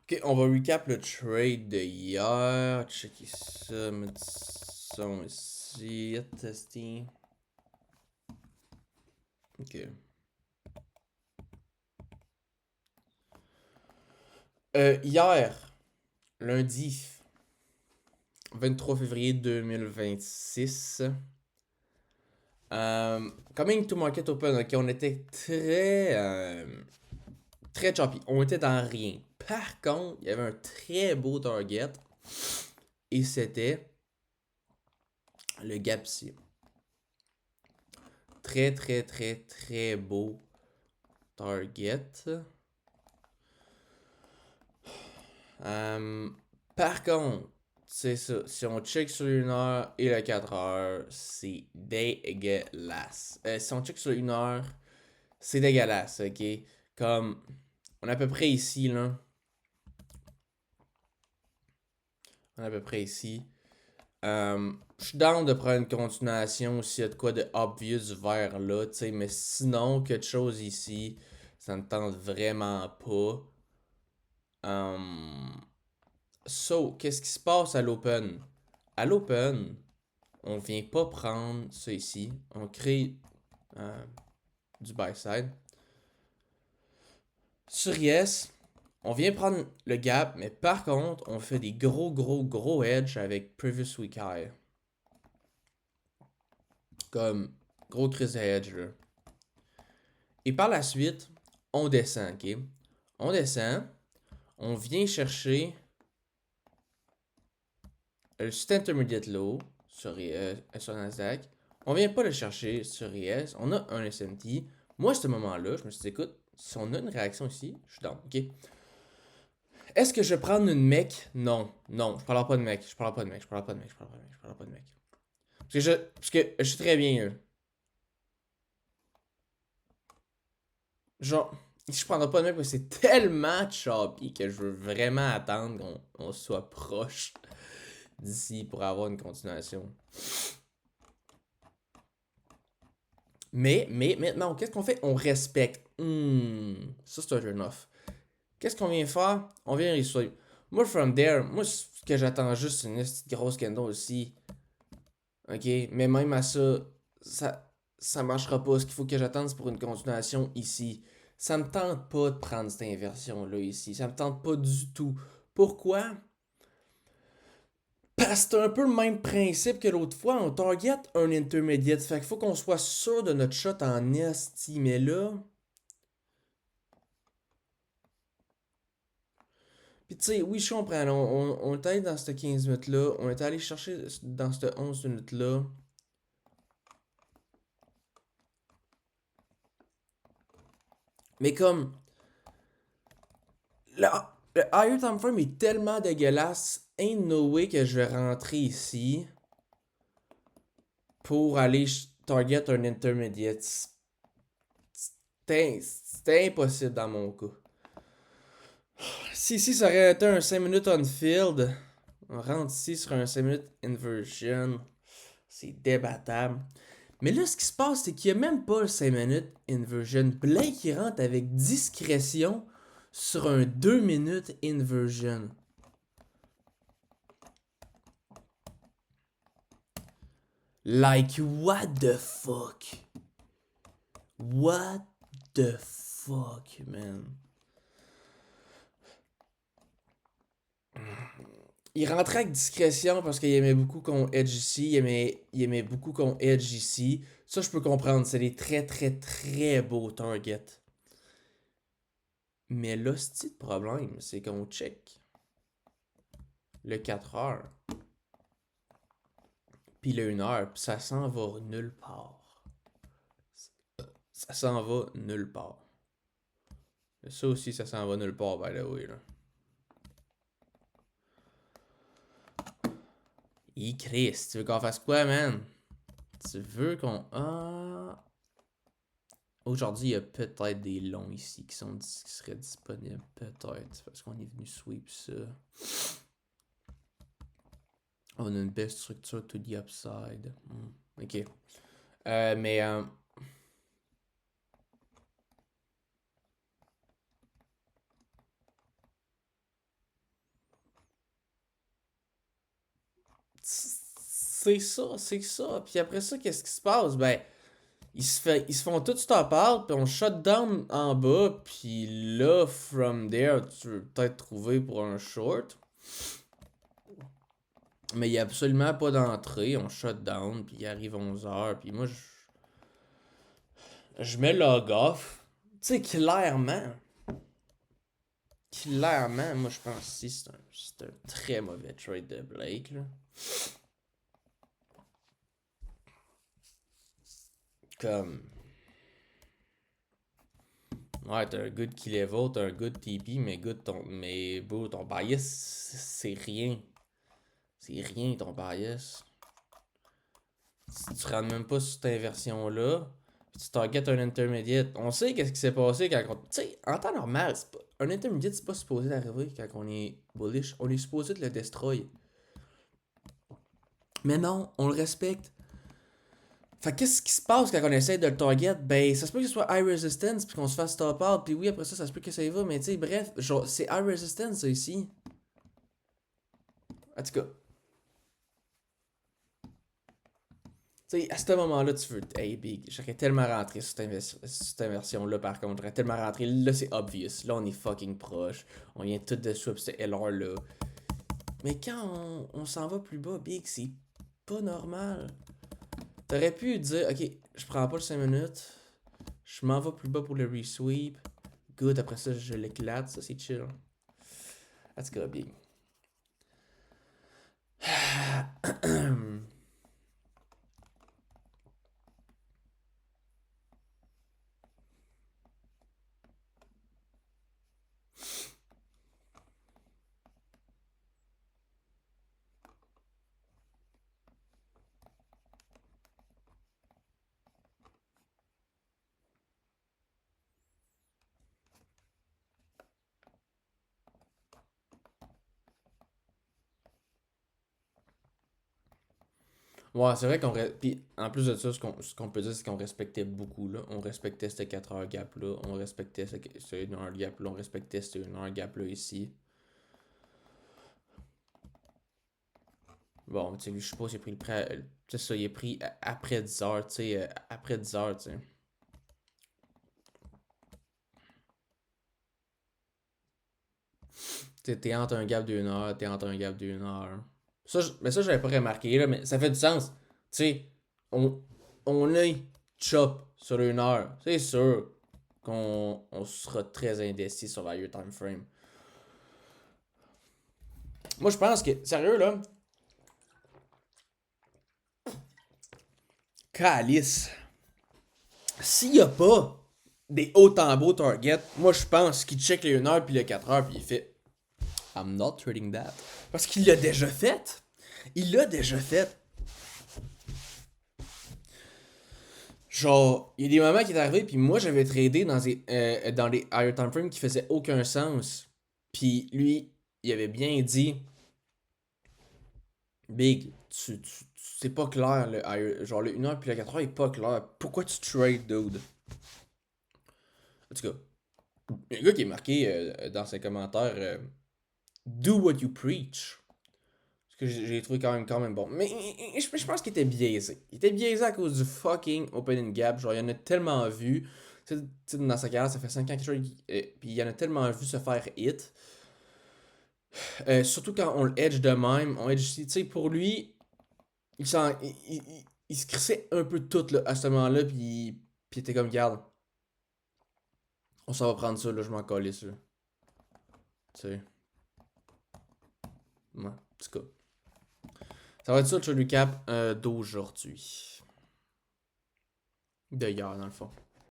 Ok, on va recap le trade de hier. Checker ça, mettre ça ici. Testing. Ok. Hier, lundi 23 février 2026. Coming to Market Open, ok, on était très choppy. On était dans rien. Par contre, il y avait un très beau target. Et c'était le gap ici. Très beau target. Euh, Par contre, c'est ça. Si on check sur une heure et le 4 heures, c'est dégueulasse. Si on check sur une heure, c'est dégueulasse, ok? Comme, on est à peu près ici, là. On est à peu près ici. Je suis down de prendre une continuation s'il y a de quoi de obvious vers là, tu sais, mais sinon, quelque chose ici, ça ne tente vraiment pas. So, qu'est-ce qui se passe à l'open? À l'open, on vient pas prendre ça ici. On crée euh, du buy side. Sur Yes, on vient prendre le gap, mais par contre, on fait des gros edge avec previous week high. Comme gros crise de edge là. Et par la suite, on descend, ok? On descend, on vient chercher le site intermediate low sur Nasdaq. On vient pas le chercher sur ES. On a un SMT. Moi, à ce moment-là, je me suis dit, écoute, si on a une réaction ici, je suis down, ok? Est-ce que je vais prendre une mec? Non, non, je parle pas de mec, je parle pas de mec, je parle pas de mec, je parle pas de mec, je parle pas de mec. Parce que je suis très bien, là. Genre, je prendrai pas de mec parce que c'est tellement choppy que je veux vraiment attendre qu'on soit proche d'ici pour avoir une continuation. Mais maintenant, qu'est-ce qu'on fait? On respecte. Ça, c'est un turn-off. Qu'est-ce qu'on vient faire? On vient reçoit. Moi, from there, moi, ce que j'attends juste, c'est une petite grosse candle aussi. Ok? Mais même à ça, ça marchera pas. Ce qu'il faut que j'attende, c'est pour une continuation ici. Ça me tente pas de prendre cette inversion-là ici. Ça me tente pas du tout. Pourquoi? Parce que c'est un peu le même principe que l'autre fois. On target un intermediate. Fait qu'il faut qu'on soit sûr de notre shot en esti. Mais là, puis tu sais, oui, je comprends. On est allé dans cette 15 minutes-là. On est allé chercher dans cette 11 minutes-là. Mais comme, le higher time frame est tellement dégueulasse. Ain't no way que je vais rentrer ici pour aller target un intermediate. C'était impossible dans mon cas. Si ici ça aurait été un 5 minutes on field, on rentre ici sur un 5 minutes inversion. C'est débattable. Mais là, ce qui se passe, c'est qu'il n'y a même pas le 5 minutes inversion. Blake, il rentre avec discrétion sur un 2 minutes inversion. Like, what the fuck? What the fuck, man? Il rentrait avec discrétion parce qu'il aimait beaucoup qu'on edge ici. Il aimait beaucoup qu'on edge ici. Ça, je peux comprendre. C'est des très beaux targets. Mais là, ce problème, c'est qu'on check le 4 heures, puis le 1 heure, puis ça s'en va nulle part. Ça s'en va nulle part. Ça aussi, ça s'en va nulle part, by the way, là. Chris, tu veux qu'on fasse quoi, man? Tu veux qu'on... Ah... Aujourd'hui, il y a peut-être des longs ici qui seraient disponibles. Peut-être, parce qu'on est venu sweep ça. On a une belle structure to the upside. Ok. Mais... C'est ça, c'est ça. Puis après ça, qu'est-ce qui se passe? Ben, ils se font tout stop out, puis on shut down en bas, puis là, from there, tu veux peut-être trouver pour un short. Mais il n'y a absolument pas d'entrée, on shut down, puis il arrive 11h, puis moi, je mets log off. Tu sais, clairement, moi je pense que c'est un très mauvais trade de Blake, là. Comme. Ouais, t'as un good key level, t'as un good TP, mais bro, ton bias, c'est rien. C'est rien ton bias. Si tu rentres même pas sur cette inversion-là, puis tu target un intermediate. On sait qu'est-ce qui s'est passé quand on. Tu sais, en temps normal, un intermediate, c'est pas supposé d'arriver quand on est bullish. On est supposé de le destroy. Mais non, on le respecte. Fait qu'est-ce qui se passe quand on essaie de le target? Ben, ça se peut que ce soit high resistance puis qu'on se fasse stop out. Puis oui, après ça se peut que ça y va. Mais tu sais, bref, genre, c'est high resistance ça ici. En tout cas. Tu sais, à ce moment-là, tu veux. Hey, big, j'aurais tellement rentré sur cette inversion-là, par contre. J'aurais tellement rentré. Là, c'est obvious. Là, on est fucking proche. On vient tout de swap ce LR-là. Mais quand on s'en va plus bas, big, c'est pas normal. T'aurais pu dire, ok, je prends pas le 5 minutes. Je m'en vais plus bas pour le resweep. Good, après ça, je l'éclate. Ça, c'est chill. That's good, big. Ouais, c'est vrai qu'on. Puis en plus de ça, ce qu'on peut dire, c'est qu'on respectait beaucoup, là. On respectait ce 4 heures gap-là. On respectait ce 1 heure gap-là. On respectait ce 1 heure gap-là ici. Bon, tu sais, lui, je sais pas s'il a pris le prêt. Tu sais, ça, il est pris après 10 heures, tu sais. Après 10 heures, tu sais. T'es entre un gap d'une heure, t'es entre un gap d'une heure. Ça, mais ça, j'avais pas remarqué, là, mais ça fait du sens. Tu sais, on, on est chop sur une heure. C'est sûr qu'on sera très indécis sur la year time frame. Moi, je pense que, sérieux, là, Calice, s'il y a pas des hauts en beau targets, moi, je pense qu'il check les 1 heure puis les 4 heures puis il fait I'm not trading that. Parce qu'il l'a déjà fait. Il l'a déjà fait. Genre, il y a des moments qui est arrivé, puis moi j'avais tradé dans les higher time frames qui faisaient aucun sens. Puis lui, il avait bien dit Big, c'est pas clair, genre le 1 heure puis le 4 heures est pas clair. Pourquoi tu trades, dude? En tout cas, il y a un gars qui est marqué dans ses commentaires Do what you preach. Ce que j'ai trouvé quand même bon. Mais je pense qu'il était biaisé. Il était biaisé à cause du fucking opening gap. Genre, il y en a tellement vu. Tu sais, dans sa carrière, ça fait 5 ans qu'il trade. Puis il y en a tellement vu se faire hit. Surtout quand on le edge de même. On edge, tu sais, pour lui, il se crissait un peu tout là, à ce moment-là. Puis il était comme, garde, on s'en va prendre ça, là, je m'en calisse, là. Tu sais. Ouais, en tout cas. Ça va être ça le recap d'aujourd'hui. De hier, dans le fond.